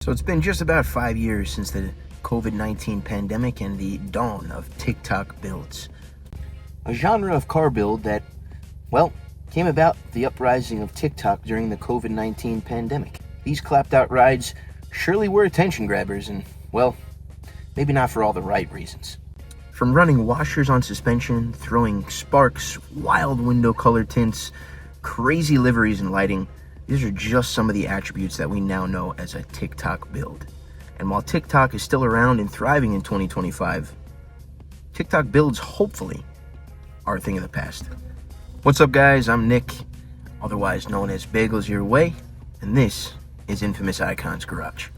So it's been just about 5 years since the COVID-19 pandemic and the dawn of TikTok builds. A genre of car build that, well, came about the uprising of TikTok during the COVID-19 pandemic. These clapped out rides surely were attention grabbers and, well, maybe not for all the right reasons. From running washers on suspension, throwing sparks, wild window color tints, crazy liveries and lighting, these are just some of the attributes that we now know as a TikTok build. And while TikTok is still around and thriving in 2025, TikTok builds, hopefully, are a thing of the past. What's up, guys? I'm Nick, otherwise known as Bagels Your Way, and this is Infamous Icons Garage.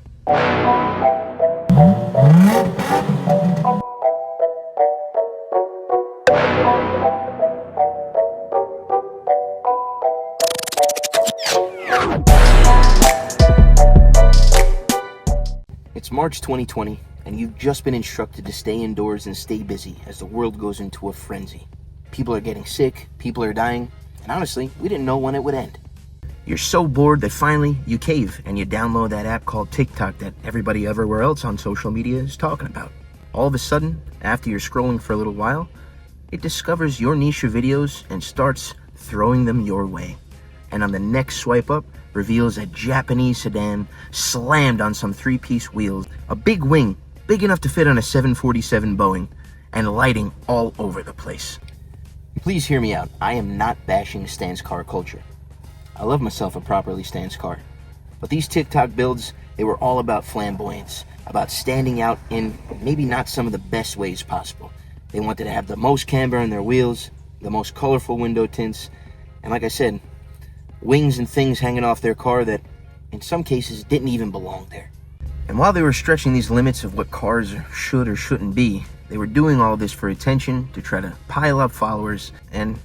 It's March 2020, and you've just been instructed to stay indoors and stay busy as the world goes into a frenzy. People are getting sick, people are dying, and honestly, we didn't know when it would end. You're so bored that finally you cave and you download that app called TikTok that everybody everywhere else on social media is talking about. All of a sudden, after you're scrolling for a little while, it discovers your niche of videos and starts throwing them your way. And on the next swipe up, reveals a Japanese sedan slammed on some three-piece wheels, a big wing big enough to fit on a 747 Boeing, and lighting all over the place. Please hear me out. I am not bashing stance car culture. I love myself a properly stance car. But these TikTok builds, they were all about flamboyance, about standing out in maybe not some of the best ways possible. They wanted to have the most camber in their wheels, the most colorful window tints, and like I said, wings and things hanging off their car that, in some cases, didn't even belong there. And while they were stretching these limits of what cars should or shouldn't be, they were doing all this for attention, to try to pile up followers, and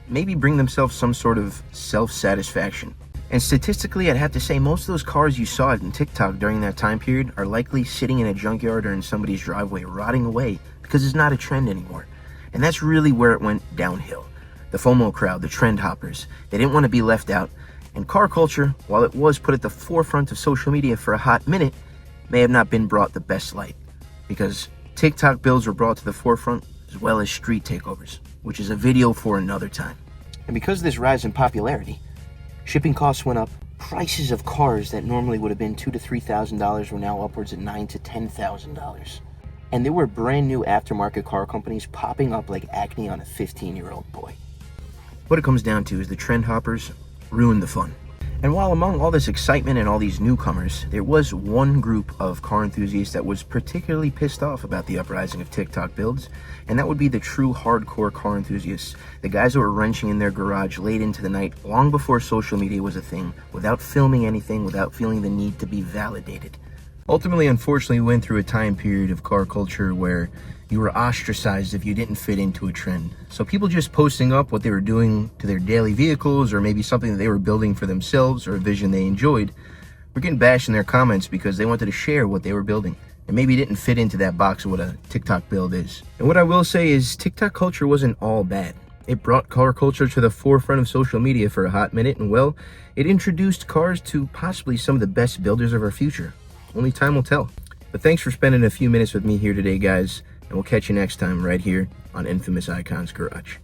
maybe bring themselves some sort of self-satisfaction. And statistically, I'd have to say most of those cars you saw in TikTok during that time period are likely sitting in a junkyard or in somebody's driveway rotting away because it's not a trend anymore. And that's really where it went downhill. The FOMO crowd, the trend hoppers, they didn't want to be left out, and car culture, while it was put at the forefront of social media for a hot minute, may have not been brought the best light, because TikTok builds were brought to the forefront as well as street takeovers, which is a video for another time. And because of this rise in popularity, shipping costs went up, prices of cars that normally would have been $2,000 to $3,000 were now upwards of $9,000 to $10,000. And there were brand new aftermarket car companies popping up like acne on a 15-year-old boy. What it comes down to is the trend hoppers ruined the fun. And while among all this excitement and all these newcomers, there was one group of car enthusiasts that was particularly pissed off about the uprising of TikTok builds, and that would be the true hardcore car enthusiasts, the guys who were wrenching in their garage late into the night, long before social media was a thing, without filming anything, without feeling the need to be validated. Ultimately, unfortunately, we went through a time period of car culture where you were ostracized if you didn't fit into a trend. So people just posting up what they were doing to their daily vehicles, or maybe something that they were building for themselves, or a vision they enjoyed, were getting bashed in their comments because they wanted to share what they were building, and maybe didn't fit into that box of what a TikTok build is. And what I will say is TikTok culture wasn't all bad. It brought car culture to the forefront of social media for a hot minute, and well, it introduced cars to possibly some of the best builders of our future. Only time will tell. But thanks for spending a few minutes with me here today, guys, and we'll catch you next time right here on Infamous Icons Garage.